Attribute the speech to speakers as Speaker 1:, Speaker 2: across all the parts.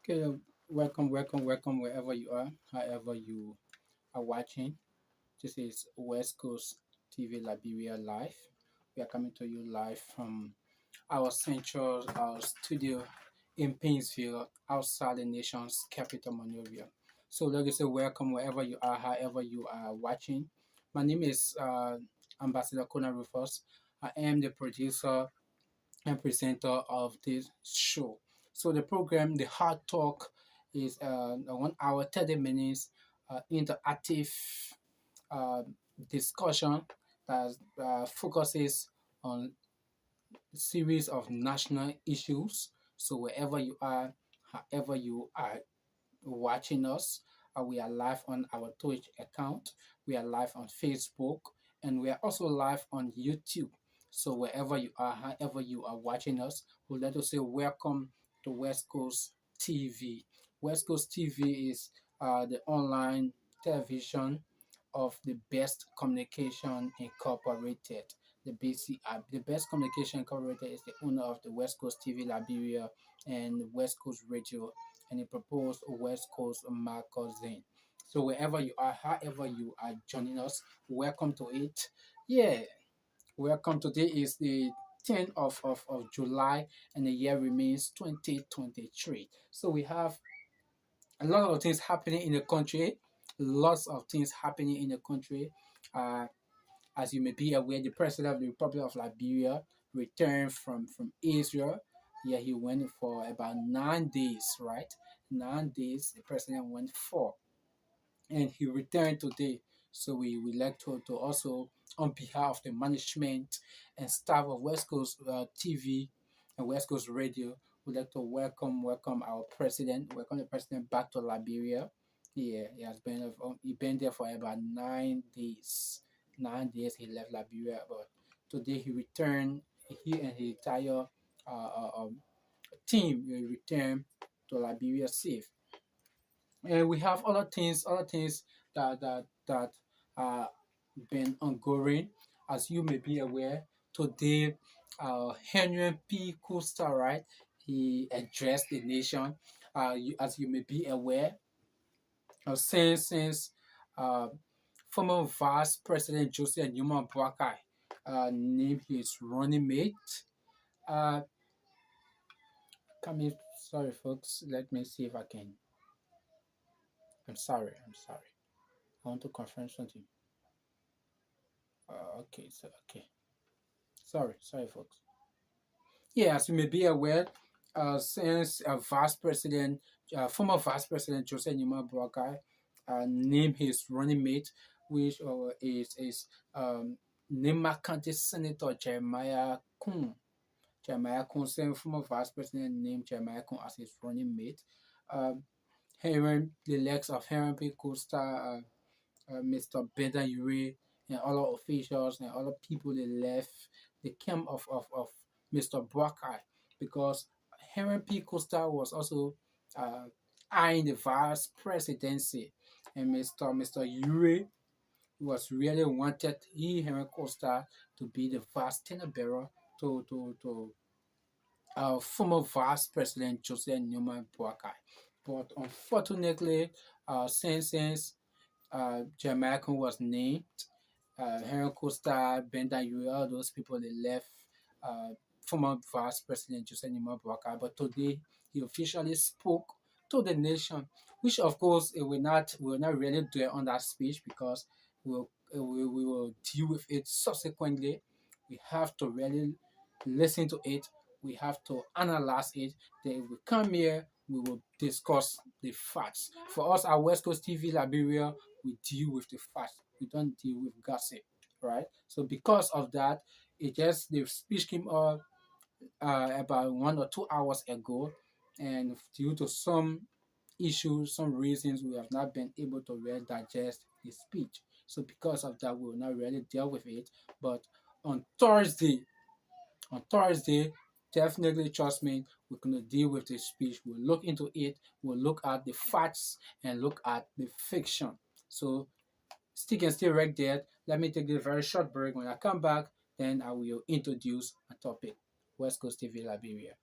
Speaker 1: Okay, welcome wherever you are, however you are watching. This is West Coast TV Liberia Live. We are coming to you live from our central studio in Painesville, outside the nation's capital, Monrovia. So, like I say, welcome wherever you are, however you are watching. My name is Ambassador Konah Rufus. I am the producer and presenter of this show. So the program, the Hard Talk, is a 1 hour 30 minutes interactive uh, discussion that focuses on a series of national issues. So wherever you are, however you are watching us. We are live on our Twitch account. We are live on Facebook, and we are also live on YouTube. So wherever you are, however you are watching us, we'd like to say welcome to West Coast TV. West Coast TV is the online television of the Best Communication Incorporated. The BCI, the Best Communication Incorporated, is the owner of the West Coast TV Liberia and West Coast Radio, and it proposed West Coast magazine. So wherever you are, however you are joining us, welcome to it. Yeah, welcome. Today is the 10th of July, and the year remains 2023. So we have a lot of things happening in the country. Lots of things happening in the country. Uh, as you may be aware, the president of the Republic of Liberia returned from Israel. Yeah, he went for about 9 days, right? 9 days the president went for, and he returned today. So we like to also, on behalf of the management and staff of West Coast TV and West Coast Radio, we'd like to welcome our president, welcome the president back to Liberia. Yeah, he been there for about 9 days. 9 days he left Liberia, but today he returned. He and his entire team will return to Liberia safe. And we have other things that are been ongoing. As you may be aware, today, Henry P. Costa, right? He addressed the nation. As you may be aware, since uh, former Vice President Joseph Newman Boakai named his running mate. Uh, sorry, folks. Let me see if I can. I'm sorry. I'm sorry. I want to confirm something. Okay. So okay. Sorry, folks. Yeah, as you may be aware, since former Vice President Joseph Newman Boakai named his running mate, which is Nema County Senator Jeremiah Kun, same former Vice President named Jeremiah Kun as his running mate. Um, the likes of Henry P. Costa, Mr. Benda Ure, and other officials and other people they left the camp of Mr. Boakai because Henry P. Costa was also uh, eyeing the vice presidency, and Mr. Ure was really wanted Henry Costa to be the vice tenor bearer to former Vice President Joseph Newman Boakai. But unfortunately, since Jamaican was named, Henry Costa, Benda Yue, all those people they left uh, former Vice President Joseph Newman Boakai. But today he officially spoke to the nation, which of course it will not really dwell on that speech because we will deal with it subsequently. We have to really listen to it. We have to analyze it. Then we come here, we will discuss the facts. For us at West Coast TV Liberia, we deal with the facts. We don't deal with gossip, right? So because of that, the speech came up about 1 or 2 hours ago, and due to some issues, some reasons, we have not been able to really digest the speech. So because of that, we will not really deal with it. But on Thursday, on Thursday, definitely trust me, we're gonna deal with this speech. We'll look into it, we'll look at the facts and look at the fiction. So stick and stay right there. Let me take a very short break. When I come back, then I will introduce a topic. West Coast TV Liberia.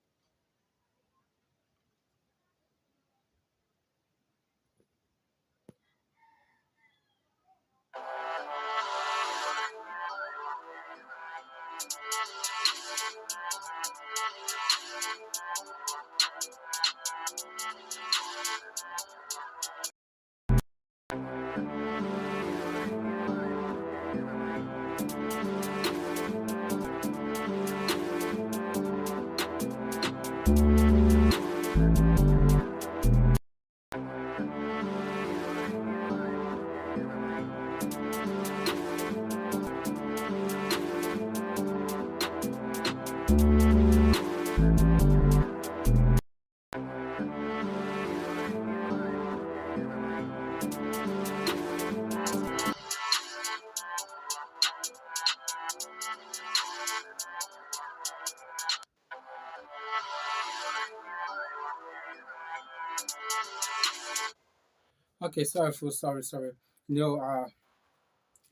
Speaker 1: Okay, sorry. No,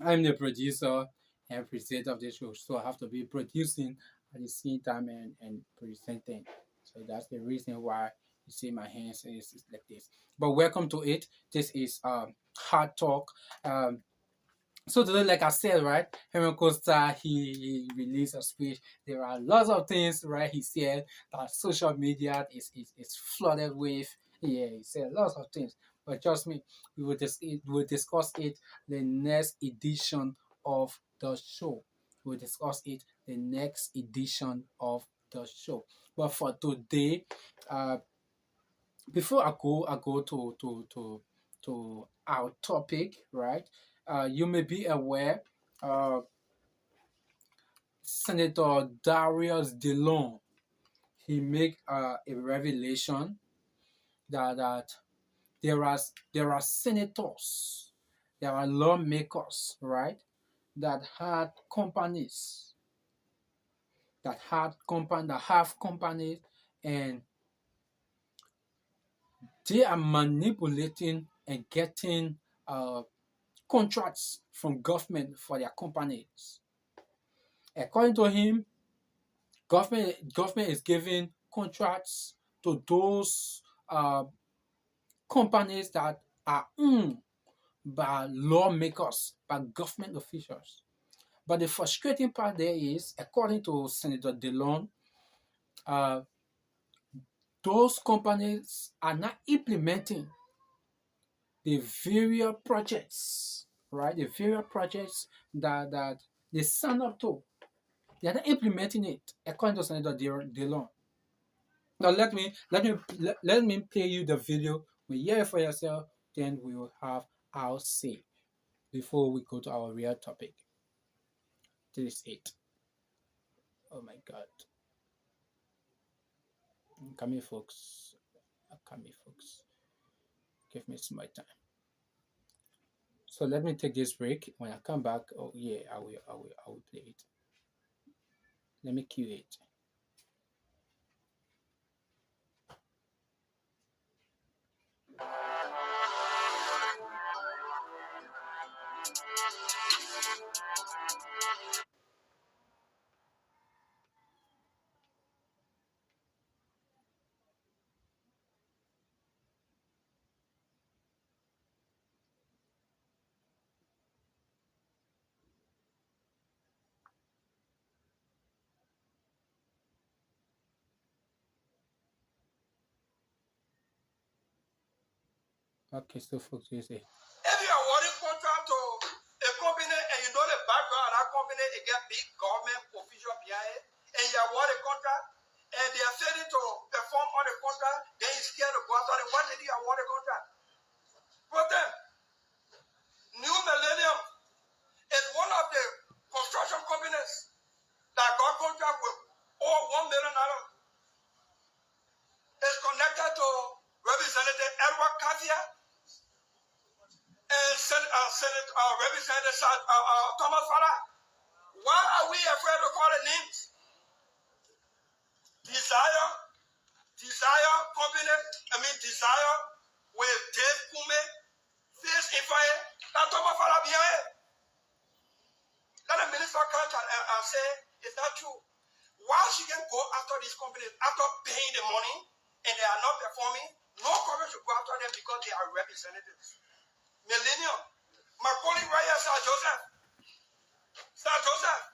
Speaker 1: I'm the producer and presenter of the show, so I have to be producing at the same time and presenting. So that's the reason why you see my hands is like this. But welcome to it. This is hard talk. So today, like I said, right, Henry Costa, he released a speech. There are lots of things, right? He said that social media is flooded with. Yeah, he said lots of things. But trust me, we will discuss it the next edition of the show. We'll discuss it the next edition of the show. But for today, uh, before I go to our topic, right? You may be aware, Senator Darius DeLong, he make a revelation that there are senators, there are lawmakers, right? That had companies, that have companies, and they are manipulating and getting uh, contracts from government for their companies. According to him, government is giving contracts to those uh, companies that are owned by lawmakers, by government officials. But the frustrating part there is, according to Senator DeLon, uh, those companies are not implementing the various projects, right? The various projects that they sign up to. They are not implementing it, according to Senator DeLon. Now let me play you the video. We hear it for yourself, then we will have our say before we go to our real topic. This is it. Oh my God. Come here, folks. Come here, folks. Give me some more time. So let me take this break. When I come back, oh yeah, I will play it. Let me cue it. Okay, so folks, you say. If you are awarding contract to a company and you know the background of that company, it get big government official behind it, and you award a contract, and they are failing to perform on the contract, then you scared to go after them. What did you award a contract? For them, New Millennium is one of the construction companies that got contract with over $1 million. It's connected to Representative Edward Katia and Representative Thomas Fala. Why are we afraid to call the names? Desire Company, Desire with Dave Kume, Face Ifeanyi, that Thomas Fala behind it. Let the minister come and say, is that true? Why she can go after these companies after paying the money and they are not performing? No company should go after them because they are representatives. Millennium. My colleague right here, Sir Joseph. Sir Joseph.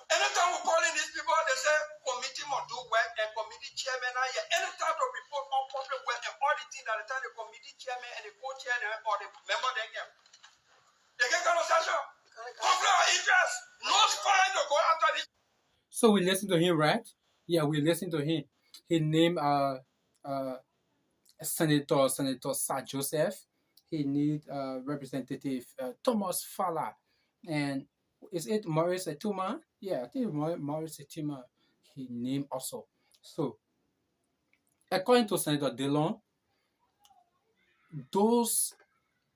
Speaker 1: Anytime we call in these people, they say committee must do work and committee chairman are here. Anytime to report on public work and all the things that the time the committee chairman and the co-chair or the member they get conversation. Conflict of interest. No fine to go after this. So we listen to him, right? Yeah, we listen to him. He named Senator Sir Joseph. He need Representative Thomas Fala, and is it Maurice Etuma? Yeah, I think Maurice Etuma. He named also. So according to Senator Delon, those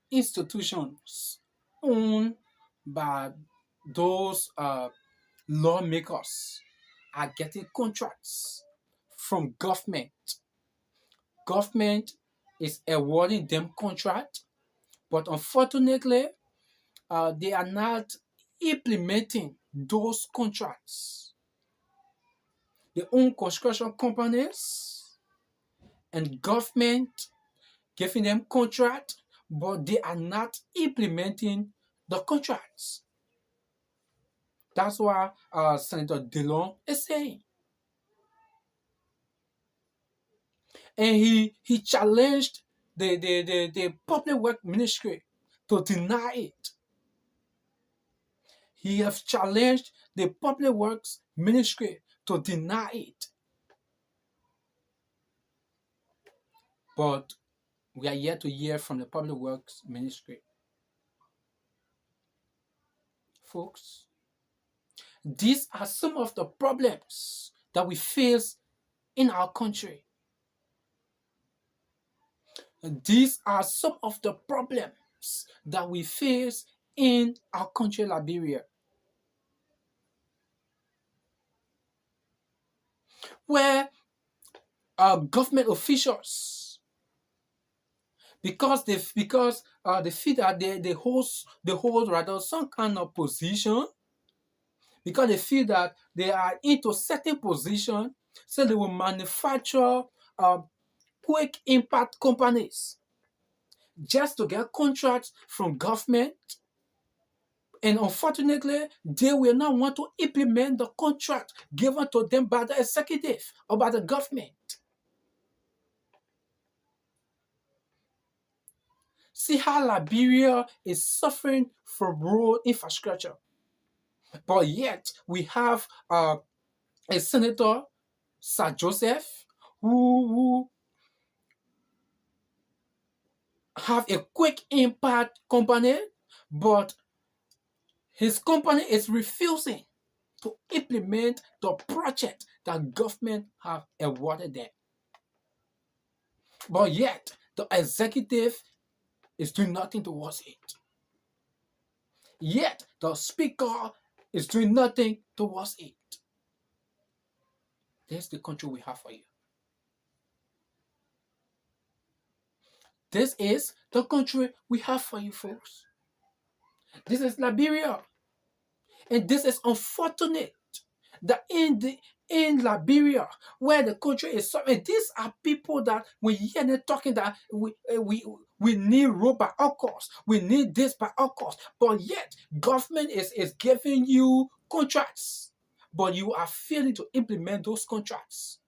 Speaker 1: institutions owned by those lawmakers are getting contracts from government. Government is awarding them contract, but unfortunately, they are not implementing those contracts. They own construction companies and government giving them contract, but they are not implementing the contracts. That's what Senator Dillon is saying. And he challenged the public work ministry to deny it. He has challenged the public works ministry to deny it. But we are yet to hear from the public works ministry. Folks, these are some of the problems that we face in our country. These are some of the problems that we face in our country, Liberia, where our government officials, because they feel that they hold rather some kind of position, because they feel that they are into certain position, so they will manufacture uh, quick impact companies just to get contracts from government. And unfortunately, they will not want to implement the contract given to them by the executive or by the government. See how Liberia is suffering from road infrastructure. But yet, we have a senator, Sir Joseph, who have a quick impact company, but his company is refusing to implement the project that government have awarded them. But yet, the executive is doing nothing towards it. Yet, the speaker is doing nothing towards it. This is the country we have for you. This is the country we have for you, folks. This is Liberia. And this is unfortunate that in Liberia, where the country is suffering, these are people that we hear them talking that we need road by all costs, we need this by all costs, but yet government is giving you contracts, but you are failing to implement those contracts.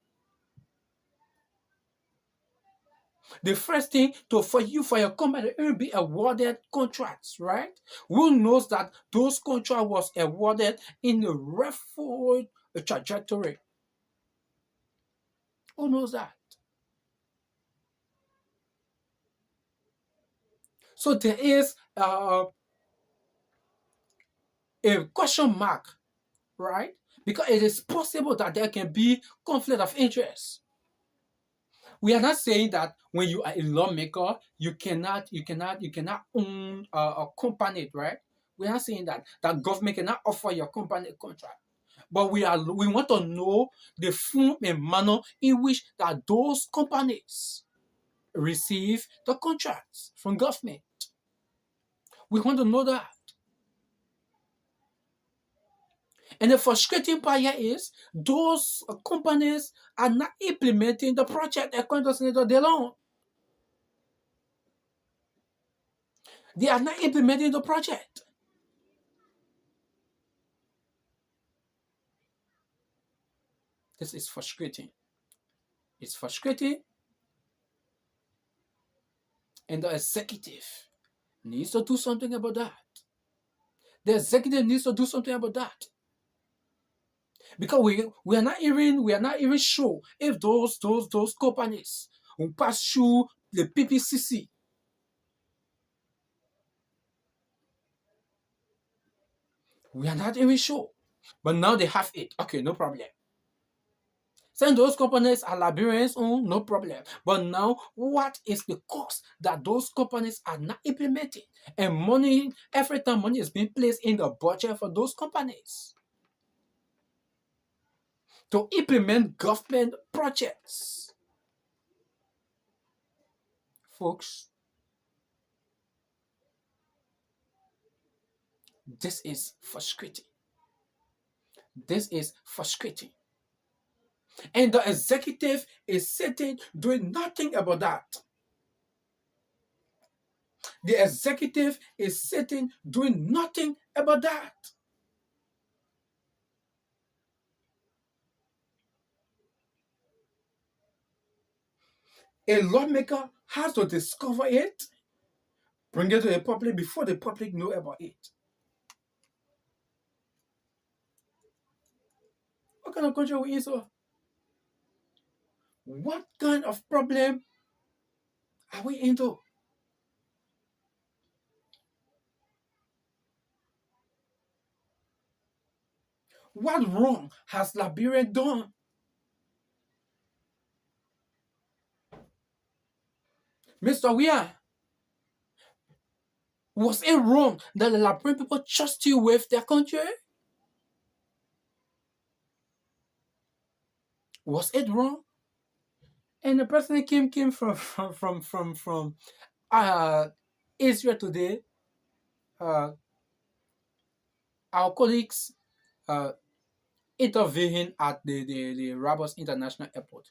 Speaker 1: The first thing for your company to be awarded contracts, right? Who knows that those contracts was awarded in a record trajectory? Who knows that? So there is a question mark, right? Because it is possible that there can be conflict of interest. We are not saying that when you are a lawmaker, you cannot own a company, right? We are not saying that government cannot offer your company a contract. But we want to know the form and manner in which that those companies receive the contracts from government. We want to know that. And the frustrating part here is those companies are not implementing the project according to Senator DeLong. They are not implementing the project. This is frustrating. It's frustrating, and the executive needs to do something about that. The executive needs to do something about that. Because we are not even sure if those companies will pass through the PPCC. We are not even sure. But now they have it. Okay, no problem. Since those companies are Liberians own, no problem. But now, what is the cost that those companies are not implementing? And money, every time money is being placed in the budget for those companies to implement government projects. Folks, this is frustrating. This is frustrating. And the executive is sitting doing nothing about that. The executive is sitting doing nothing about that. A lawmaker has to discover it, bring it to the public before the public know about it. What kind of country are we in? So, what kind of problem are we into? What wrong has Liberia done? Mr. Weir, was it wrong that the Liberian people trust you with their country? Was it wrong? And the person came from uh, Israel today. Uh, our colleagues uh, intervening at the Rabos International Airport.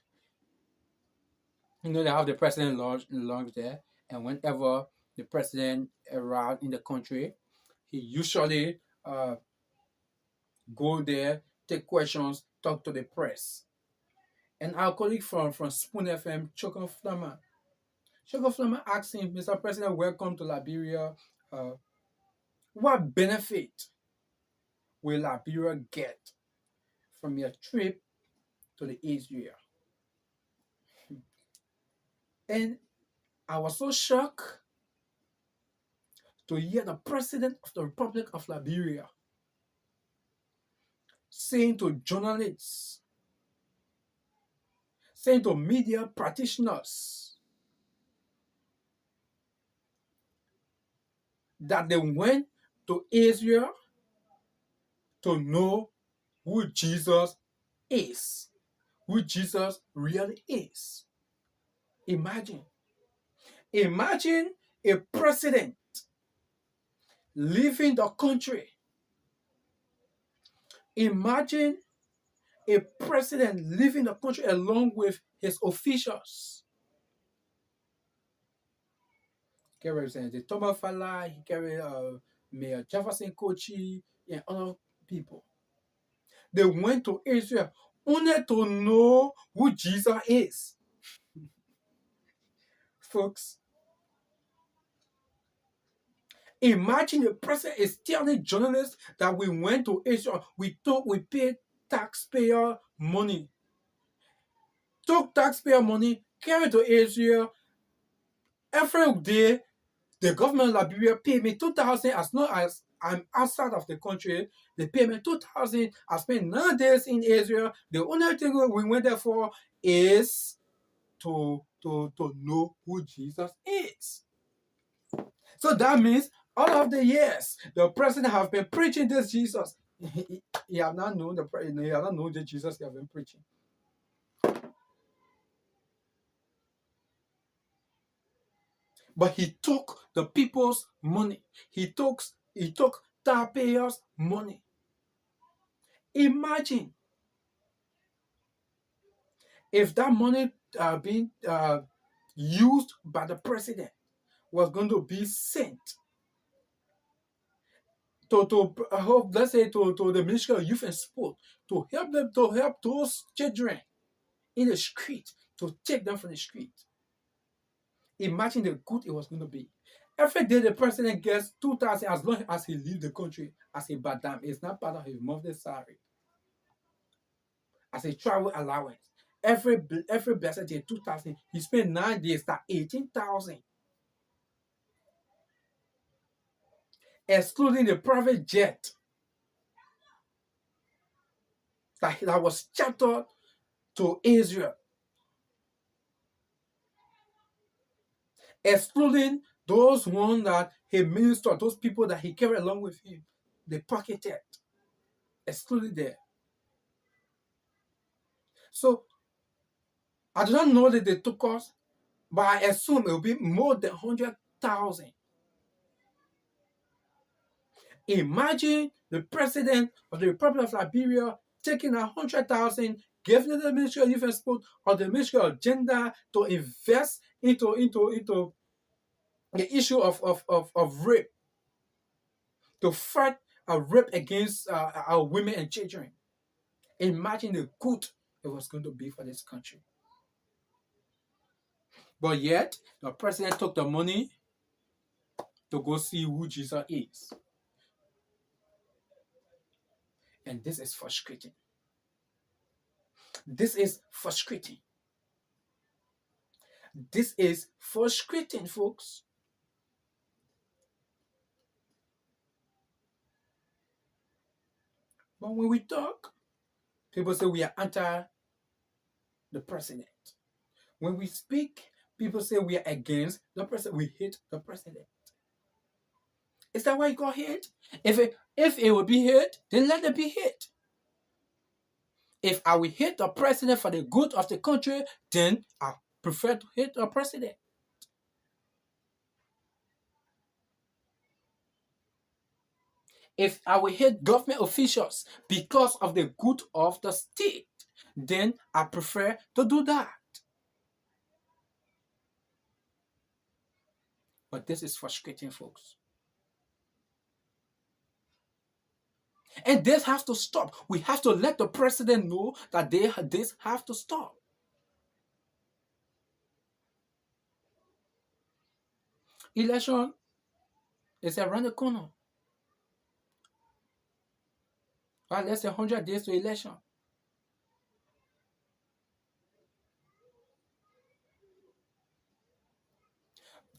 Speaker 1: They have the president lounge there, and whenever the president arrived in the country, he usually go there, take questions, talk to the press. And our colleague from Spoon FM, Choco Flama asked him, Mr. President, welcome to Liberia. Uh, what benefit will Liberia get from your trip to the Israel? And I was so shocked to hear the president of the Republic of Liberia saying to journalists, saying to media practitioners that they went to Israel to know who Jesus is, who Jesus really is. Imagine, imagine a president leaving the country. Imagine a president leaving the country along with his officials. Carry Representative Thomas Fala, he carried Mayor Jefferson Kochi, and other people. They went to Israel only to know who Jesus is. Folks, imagine the president is telling journalists that we went to Israel. We paid taxpayer money. Took taxpayer money, carried to Israel. Every day, the government of Liberia paid me 2,000 as long as I'm outside of the country. They pay me 2,000. I spent 9 days in Israel. The only thing we went there for is to know who Jesus is. So that means all of the years the president have been preaching this Jesus. He have not known the Jesus he have been preaching. But he took the people's money. He took taxpayers' money. Imagine if that money being used by the president was going to be sent to let's say to the Ministry of Youth and Sport to help those children in the street, to take them from the street. Imagine the good it was going to be. Every day the president gets 2,000 as long as he leaves the country as a badam. It's not part of his monthly salary. As a travel allowance. Every blessed day, 2,000. He spent 9 days, that's 18,000. Excluding the private jet that was chartered to Israel. Excluding those ones that he ministered, those people that he carried along with him, the pocketed, excluded there. So I do not know that they took us, but I assume it will be more than 100,000. Imagine the president of the Republic of Liberia taking 100,000, giving it to the Ministry of Youth and Sport or the Ministry of Gender to invest into the issue of rape, to fight a rape against our women and children. Imagine the good it was going to be for this country. But yet, the president took the money to go see who Jesus is. And this is frustrating. This is frustrating. This is frustrating, folks. But when we talk, people say we are anti the president. When we speak, people say we are against the president. We hate the president. Is that why he got hate? If it will be hate, then let it be hate. If I will hate the president for the good of the country, then I prefer to hate the president. If I will hate government officials because of the good of the state, then I prefer to do that. But this is frustrating, folks. And this has to stop. We have to let the president know that this have to stop. Election is around the corner. Right, less than 100 days to election.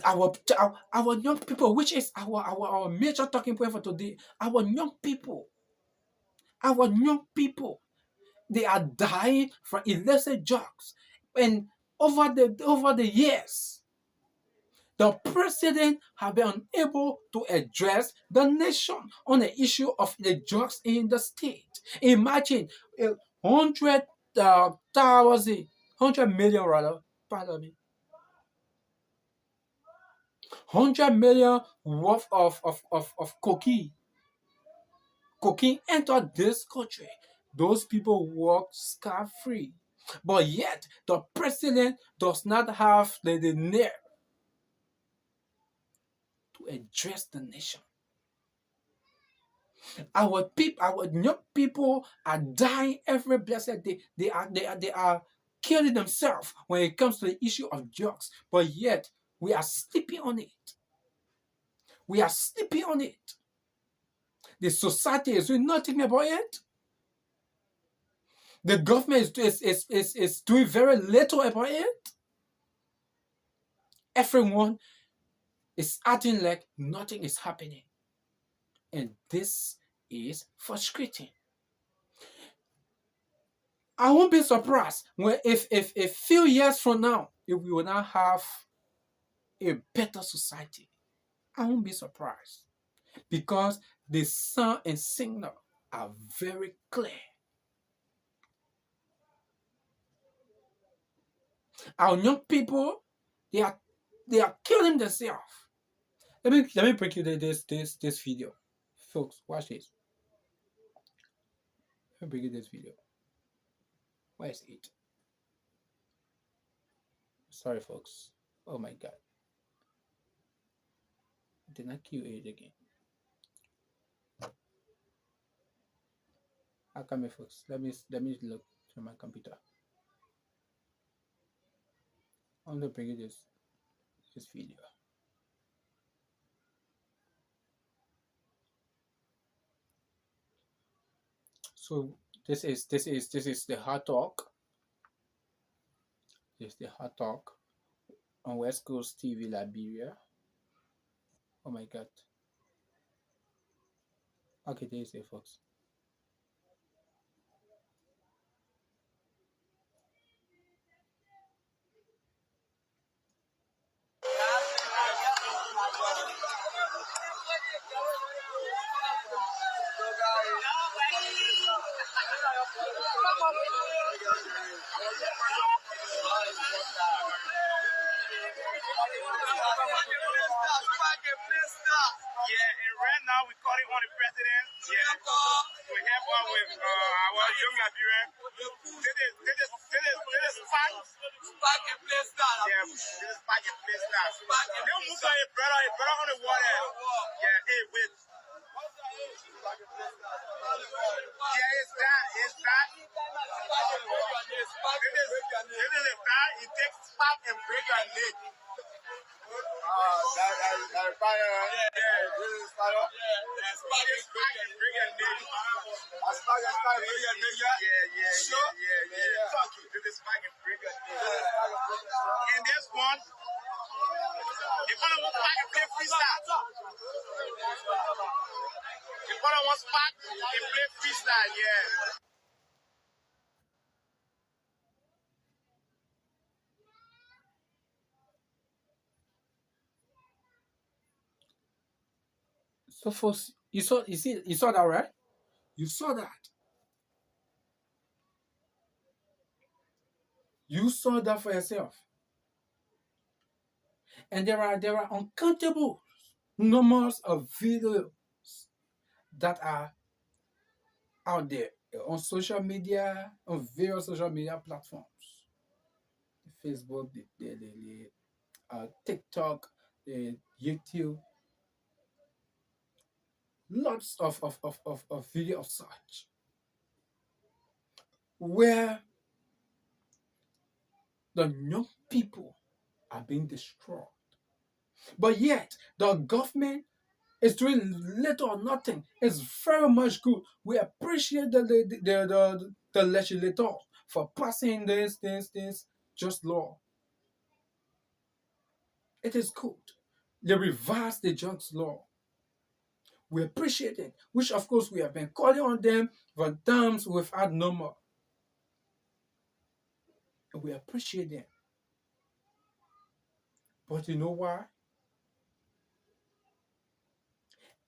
Speaker 1: Our young people, which is our major talking point for today, our young people, they are dying from illicit drugs. And over the years, the president have been unable to address the nation on the issue of the drugs in the state. Imagine 100,000, 100 million rather, pardon me, 100 million worth of cocaine entered this country. Those people work scot-free. But yet, the president does not have the nerve to address the nation. Our young people are dying every blessed day. They are killing themselves when it comes to the issue of drugs. But yet, we are sleeping on it. We are sleeping on it. The society is doing nothing about it. The government is doing very little about it. Everyone is acting like nothing is happening. And this is frustrating. I won't be surprised when if a few years from now, if we will not have a better society. I won't be surprised because the sign and signal are very clear. Our young people, they are killing themselves. Let me break you this video, folks. Watch this. Let me break you this video. Where is it? Sorry, folks. Oh my God. Did not kill it again. How come, folks? Let me look through my computer. I'm gonna bring you this video. So this is the hot talk. This is the hot talk on West Coast TV Liberia. Oh my God. Okay, there you say, folks.
Speaker 2: Yeah, and right now we call it on the president. Yeah, we have one with our young Liberian. This is Spark. Spark and play style. Yeah, this is Spark and play style. Don't move to a brother on the water. Yeah, hey, wait. Yeah, it's that. This is a guy, he takes Spark and break your leg. And this one, if I don't want Spark and play freestyle. If I don't want Spark, he play freestyle, yeah.
Speaker 1: So folks, you saw that, right? You saw that. You saw that for yourself. And there are uncountable numbers of videos that are out there on social media, on various social media platforms, Facebook, TikTok, YouTube, lots of video of such, where the young people are being destroyed. But yet, the government is doing little or nothing. It's very much good. We appreciate the legislator for passing this just law. It is good. They reverse the drugs law. We appreciate it, which of course we have been calling on them for times without number. And we appreciate them. But you know why?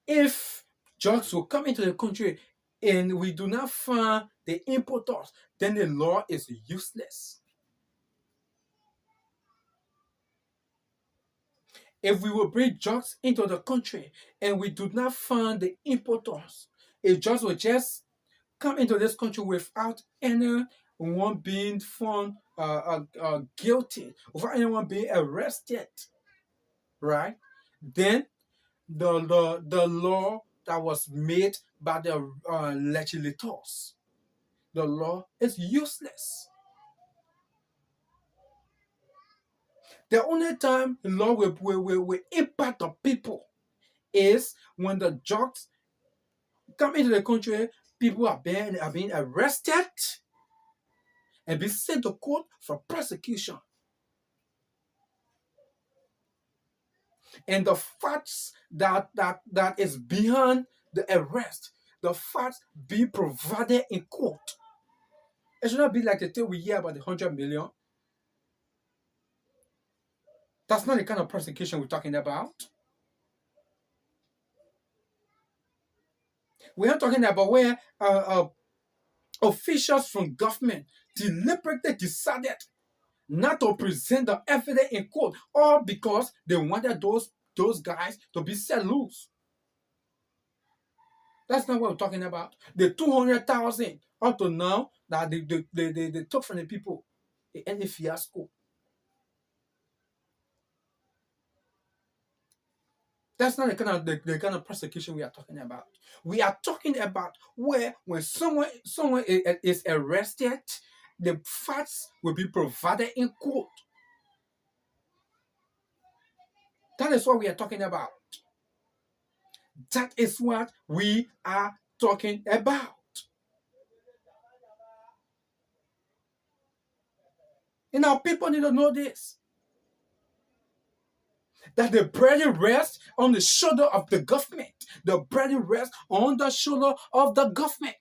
Speaker 1: If drugs will come into the country and we do not find the importers, then the law is useless. If we will bring drugs into the country and we do not find the importers, if drugs will just come into this country without anyone being found guilty, without anyone being arrested, right? Then the law that was made by the legislators, the law is useless. The only time the law will impact the people is when the drugs come into the country, people are being arrested and be sent to court for prosecution. And the facts that is behind the arrest, the facts be provided in court. It should not be like the thing we hear about the 100 million. That's not the kind of prosecution we're talking about. We are talking about where officials from government deliberately decided not to present the evidence in court, all because they wanted those guys to be set loose. That's not what we're talking about. The 200,000 up to now that they took from the people, the end fiasco. That's not the kind of prosecution we are talking about. We are talking about where when someone is arrested, the facts will be provided in court. That is what we are talking about. That is what we are talking about. And now people need to know this. That the burden rests on the shoulder of the government. The burden rests on the shoulder of the government.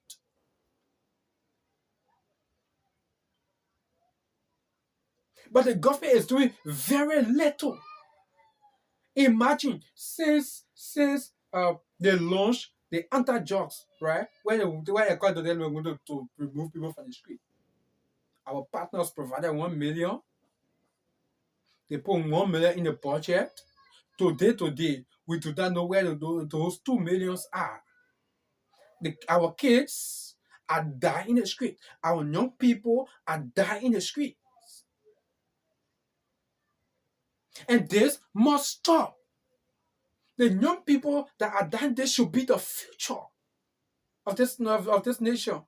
Speaker 1: But the government is doing very little. Imagine since they launched the anti-drugs, right? When they called to them to remove people from the street. Our partners provided 1 million. They put 1 million in the budget. Today, we do not know where those 2 millions are. Our kids are dying in the street. Our young people are dying in the street. And this must stop. The young people that are dying, they should be the future of this nation.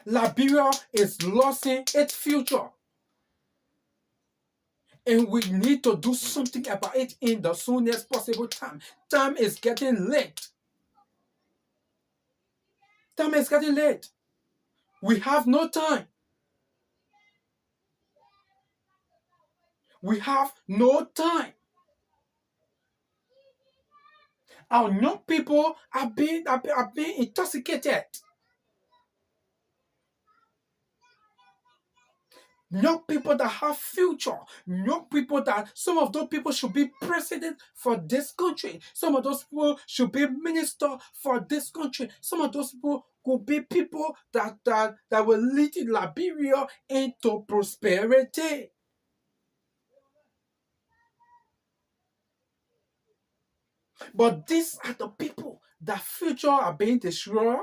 Speaker 1: Liberia is losing its future. And we need to do something about it in the soonest possible time. Time is getting late. Time is getting late. We have no time. We have no time. Our young people are being intoxicated. Young people that have future, young people that some of those people should be president for this country. Some of those people should be minister for this country. Some of those people could be people that will lead Liberia into prosperity. But these are the people that future are being destroyed,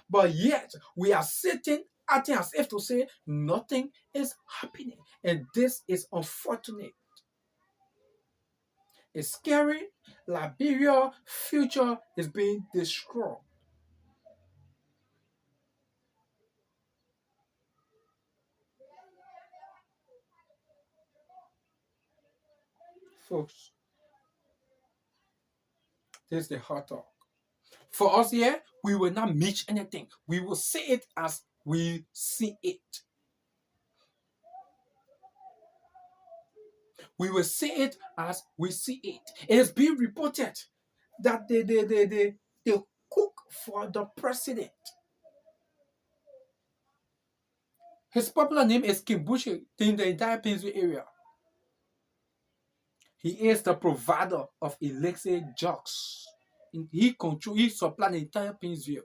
Speaker 1: but yet we are sitting acting as if to say nothing is happening. And this is unfortunate. It's scary. Liberia future is being destroyed. Folks, this is the hot talk. For us here, we will not mitch anything. We will see it as we see it. We will see it as we see it. It has been reported that they cook for the president. His popular name is Kimbushi in the entire Painsville area. He is the provider of elixir jugs. He supplies the entire Painsville.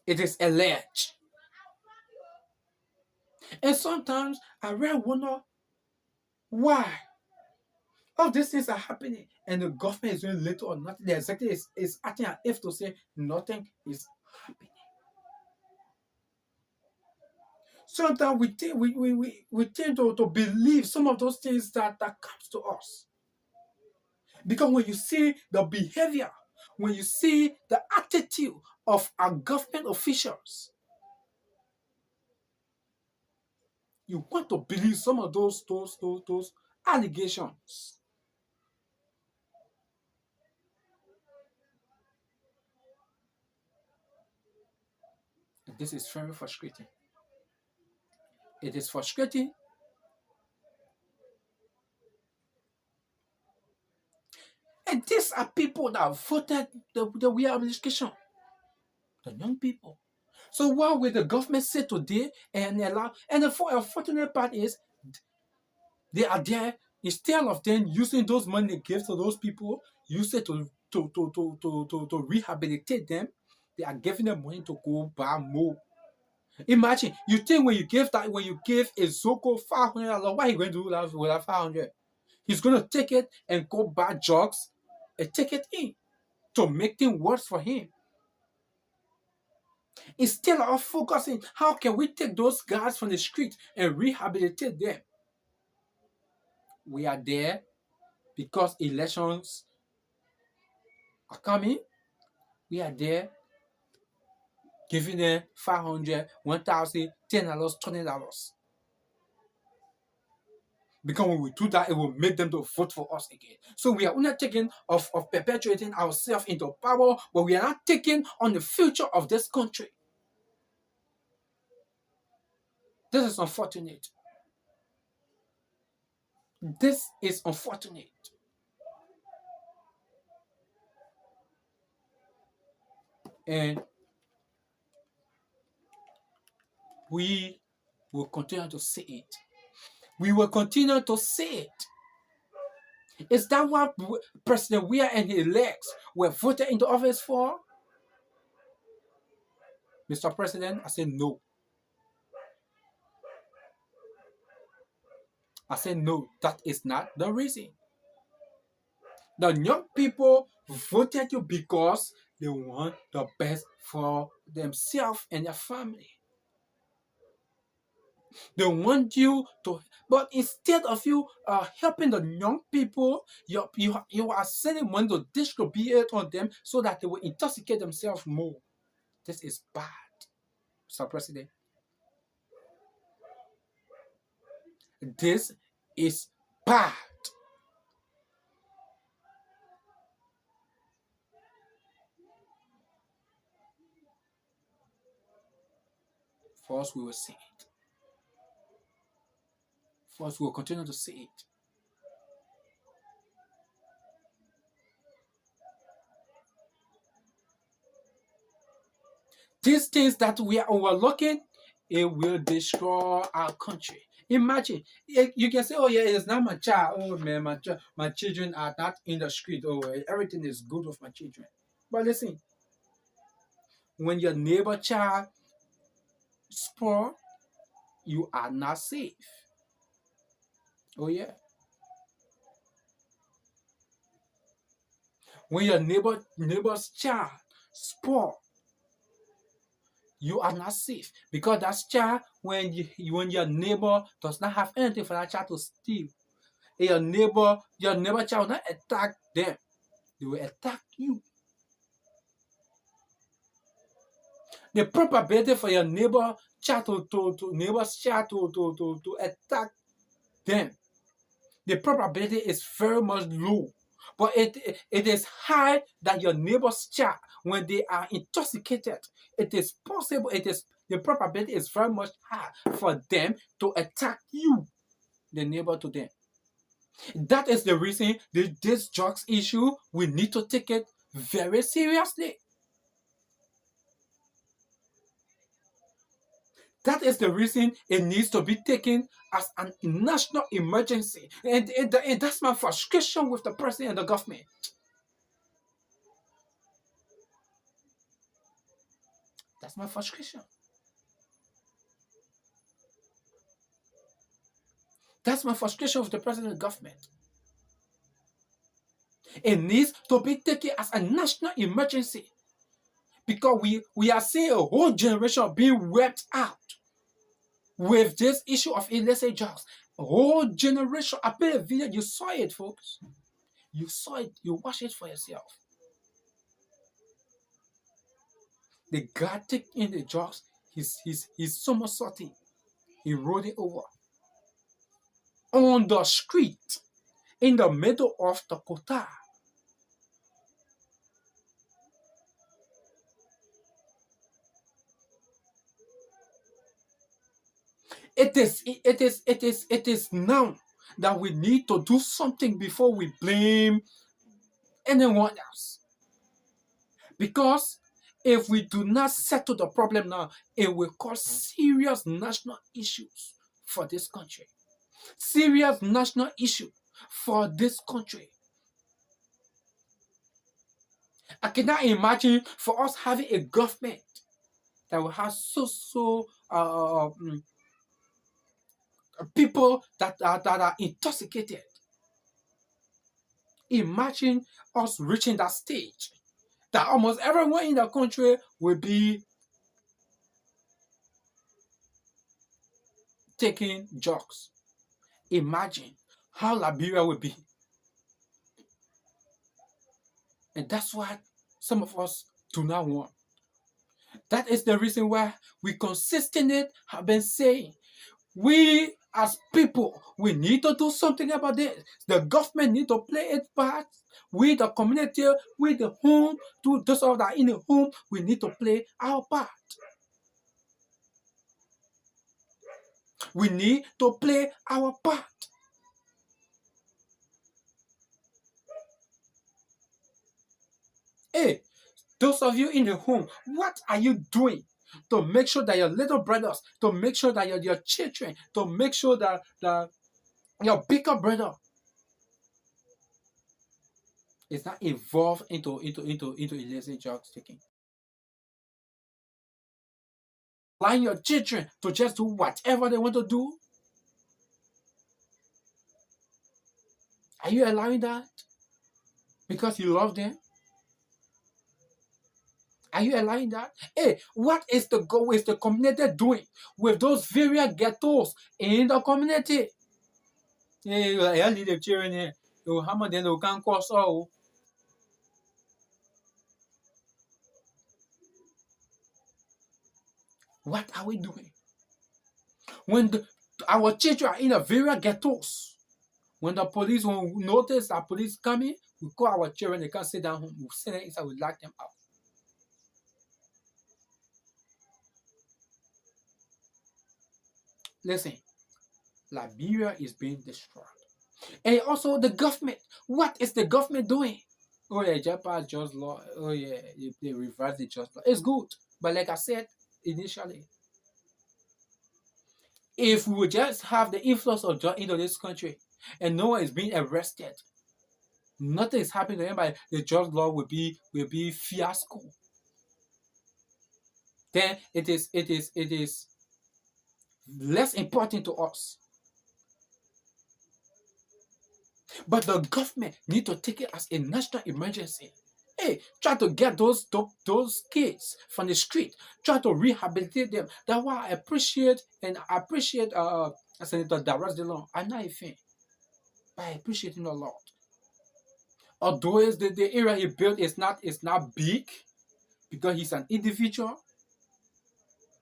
Speaker 1: It is alleged. And sometimes I really wonder why all these things are happening and the government is doing little or nothing. The executive is acting as if to say nothing is happening. Sometimes we tend to believe some of those things that comes to us. Because when you see the behavior, when you see the attitude of our government officials, you want to believe some of those allegations. And this is very frustrating. It is frustrating. And these are people that voted the way of education, the young people. So what will the government say today and allow? And the unfortunate part is they are there instead of them using those money they give to those people, use it to rehabilitate them. They are giving them money to go buy more. Imagine you think when you give a Zoko $500, what are you going to do with that 500? He's going to take it and go buy drugs and take it in to make things worse for him. Instead of focusing, how can we take those guys from the street and rehabilitate them? We are there because elections are coming. We are there giving them 500, 1,000, $10, $20. Because when we do that, it will make them to vote for us again. So we are not taking of perpetuating ourselves into power, but we are not taking on the future of this country. This is unfortunate. This is unfortunate. And we will continue to see it. We will continue to see it. Is that what President Weah and his elects were voted into office for? Mr. President, I say no. I say no, that is not the reason. The young people voted you because they want the best for themselves and their family. They want you to, but instead of you helping the young people, you are sending money to distribute it on them so that they will intoxicate themselves more. This is bad, Mr. President. This is bad. For us, we will see it. For us, we will continue to see it. These things that we are overlooking, it will destroy our country. Imagine, you can say, oh yeah, it's not my child. Oh man, my children are not in the street. Oh, everything is good with my children. But listen, when your neighbor child is poor, you are not safe. Oh yeah. When your neighbor's child spoil, you are not safe because that child, when your neighbor does not have anything for that child to steal, and your neighbor child will not attack them, they will attack you. The probability for your neighbor's child to attack them, the probability is very much low. But it is high that your neighbor's child, when they are intoxicated, it is possible, the probability is very much high for them to attack you, the neighbor to them. That is the reason this drugs issue, we need to take it very seriously. That is the reason it needs to be taken as a national emergency. And that's my frustration with the president and the government. That's my frustration. That's my frustration with the president and the government. It needs to be taken as a national emergency because we are seeing a whole generation being wiped out with this issue of illicit drugs. A whole generation. I played a video. You saw it, folks. You saw it. You watched it for yourself. The guy taking the drugs, he's somersaulting. He rolled it over on the street in the middle of the Konah. It is now that we need to do something before we blame anyone else. Because if we do not settle the problem now, it will cause serious national issues for this country. Serious national issue for this country. I cannot imagine for us having a government that will have people that are intoxicated. Imagine us reaching that stage that almost everyone in the country will be taking drugs. Imagine how Liberia will be. And that's what some of us do not want. That is the reason why we consistently have been saying, we as people, we need to do something about this. The government need to play its part. We, the community, we, the home, to those of that in the home, we need to play our part. We need to play our part. Hey, those of you in the home, what are you doing to make sure that your little brothers, to make sure that your children, to make sure that your bigger brother is not involved into illicit drugs taking? Allowing your children to just do whatever they want to do? Are you allowing that? Because you love them? Are you allowing that? Hey, what is the community doing with those various ghettos in the community? Hey, I leave the children here. How much then they can't cost all? What are we doing? When our children are in the various ghettos, when the police will notice that police coming, we call our children, they can't sit down home. We send them inside, we lock them out. Listen, Liberia is being destroyed. And also the government. What is the government doing? Oh yeah, Japan just law. Oh yeah, they reverse the just law. It's good. But like I said initially, if we would just have the influx of drugs into this country and no one is being arrested, nothing is happening to anybody, the just law will be fiasco. Then it is less important to us. But the government need to take it as a national emergency. Hey, try to get those kids from the street. Try to rehabilitate them. That's why I appreciate Senator Darius DeLong. I'm not a fan, but I appreciate him a lot. Although the area he built is not big because he's an individual.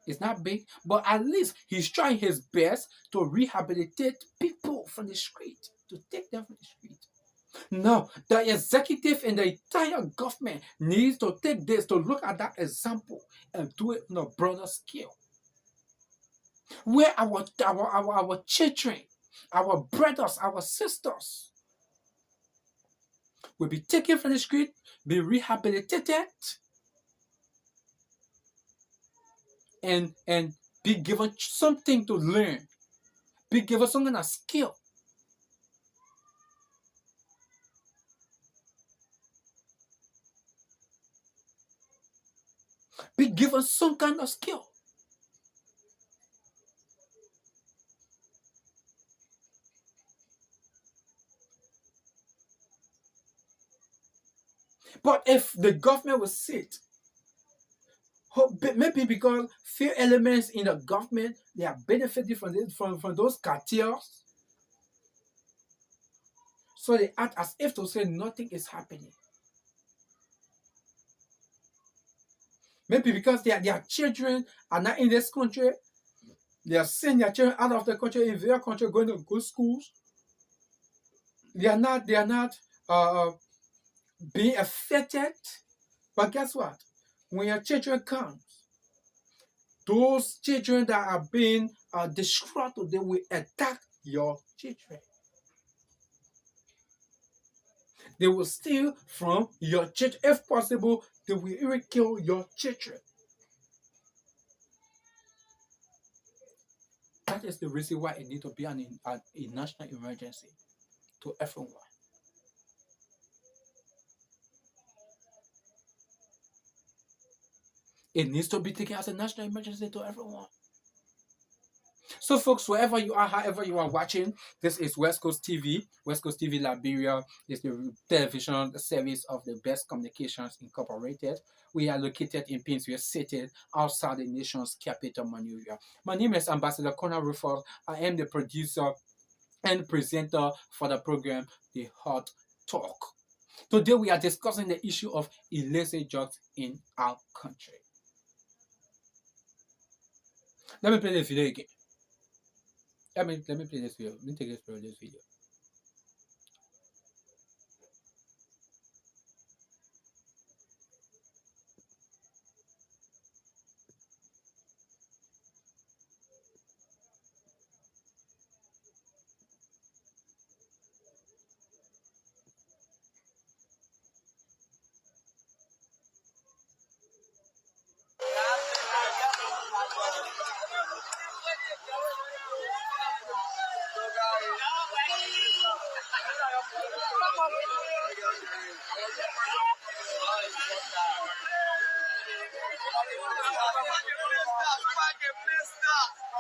Speaker 1: It's not big, but at least he's trying his best to rehabilitate people from the street, to take them from the street. No, the executive and the entire government needs to take this, to look at that example and do it on a broader scale. Where our children, our brothers, our sisters will be taken from the street, be rehabilitated, and be given something to learn, be given some kind of skill. Be given some kind of skill. But if the government will sit, maybe because few elements in the government they are benefiting from from those cartels, so they act as if to say nothing is happening. Maybe because their children are not in this country, they are sending their children out of the country in their country going to good schools. They are not being affected. But guess what? When your children come, those children that are being destroyed, they will attack your children. They will steal from your children. If possible, they will even kill your children. That is the reason why it needs to be a national emergency to everyone. It needs to be taken as a national emergency to everyone. So, folks, wherever you are, however you are watching, this is West Coast TV. West Coast TV Liberia is the television service of the Best Communications Incorporated. We are located in Pinsville City, outside the nation's capital, Monrovia. My name is Ambassador Konah Rufus. I am the producer and presenter for the program, The Hot Talk. Today, we are discussing the issue of illicit drugs in our country. Let me play this video again. Let me play this video. Let me take this for this video.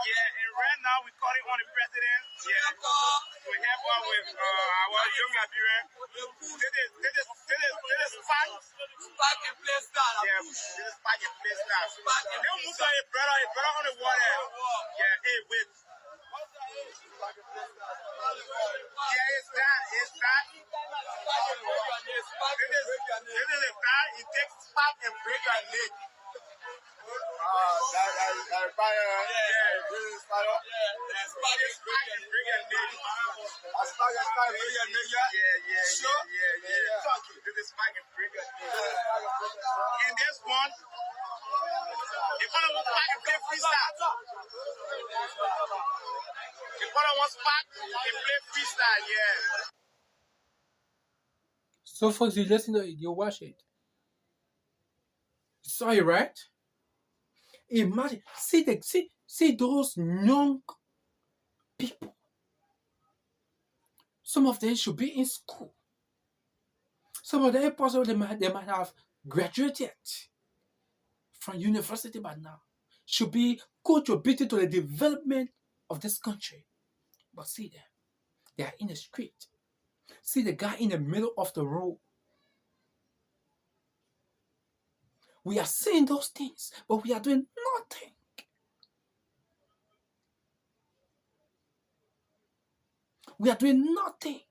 Speaker 2: Yeah, and right now we call it on the president. Yeah, to help us with our young Liberian. This is Spark and play start. Yeah, this is Spark and play start. They move on a brother on the water. Yeah, hey, wait. Yeah, it's that. This is a guy, he takes Spark and break your leg. And this one, if I want Spark and play freestyle. If I want Spark and play freestyle, yeah.
Speaker 1: So, folks, you listen to it, you watch it. Sorry, right? Imagine, see those young people. Some of them should be in school. Some of them possibly they might have graduated from university by now. Should be contributing to the development of this country. But see them. They are in the street. See the guy in the middle of the road. We are saying those things, but we are doing nothing. We are doing nothing.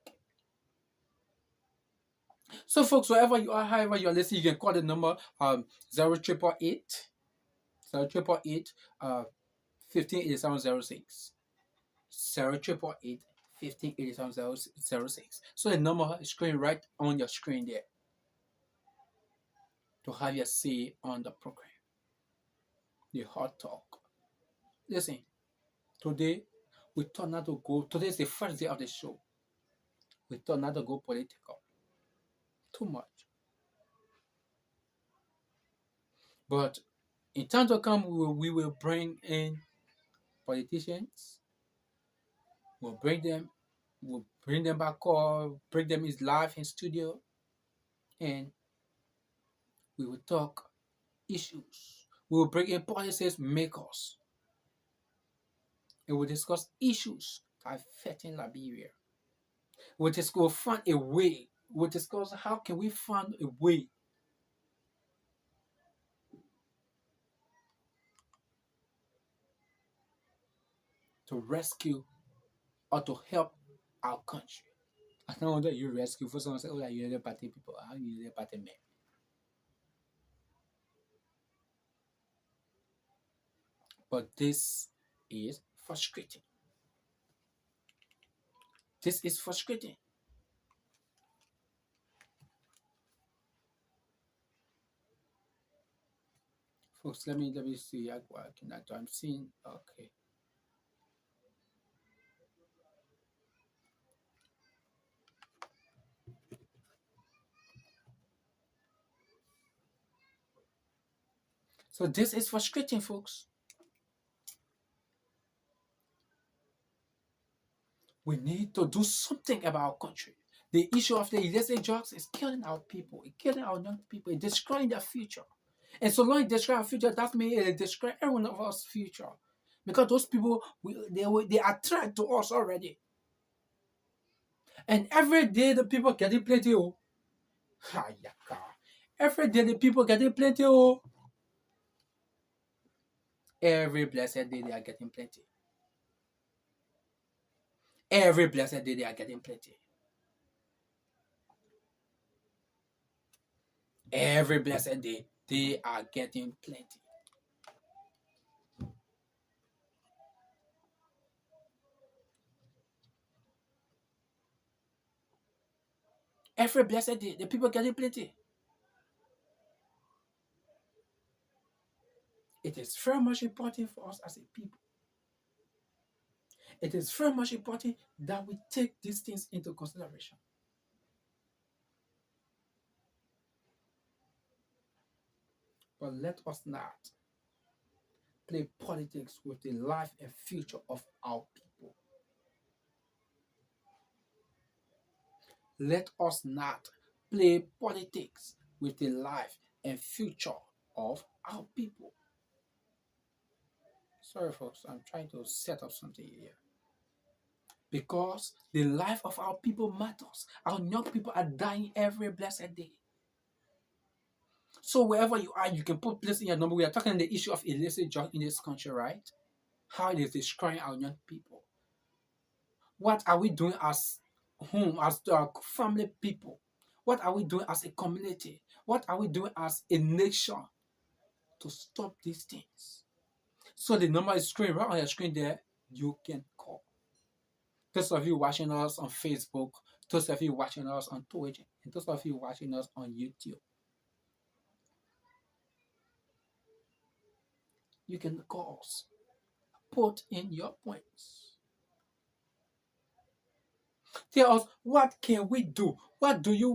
Speaker 1: So, folks, wherever you are, however you are listening, you can call the number 0888 0888 158706. 0888 158706. So the number is screen right on your screen there to have your say on the program, the hot talk. Listen, today we thought not to go. Today is the first day of the show. We thought not to go political too much, but in time to come, we will bring in politicians. We'll bring them. We'll bring them back or bring them in live in studio, and we will talk issues. We will bring in policies makers, and we'll discuss issues affecting Liberia. We'll find a way. We'll discuss how can we find a way to rescue or to help our country. I don't know that you rescue for someone say, oh, like, you're the party people. How you the party men? But this is frustrating. This is frustrating. Folks, let me see. I'm seeing. Okay. So this is frustrating, folks. We need to do something about our country. The issue of the illicit drugs is killing our people, it's killing our young people, it's destroying their future. And so long it destroys our future, that means it destroys every one of us' future. Because those people, they are threat to us already. And every day the people getting plenty. Oh. Every day the people getting plenty. Oh. Every blessed day they are getting plenty. Every blessed day they are getting plenty. Every blessed day they are getting plenty. Every blessed day the people getting plenty. It is very much important for us as a people. It is very much important that we take these things into consideration. But let us not play politics with the life and future of our people. Let us not play politics with the life and future of our people. Sorry, folks, I'm trying to set up something here. Because the life of our people matters. Our young people are dying every blessed day. So wherever you are, you can put place in your number. We are talking the issue of illicit drug in this country, right? How it is destroying our young people. What are we doing as home, as family people? What are we doing as a community? What are we doing as a nation to stop these things? So the number is screen right on your screen there. You can call. Those of you watching us on Facebook, those of you watching us on Twitch, and those of you watching us on YouTube, you can call us. Put in your points. Tell us what can we do? What do you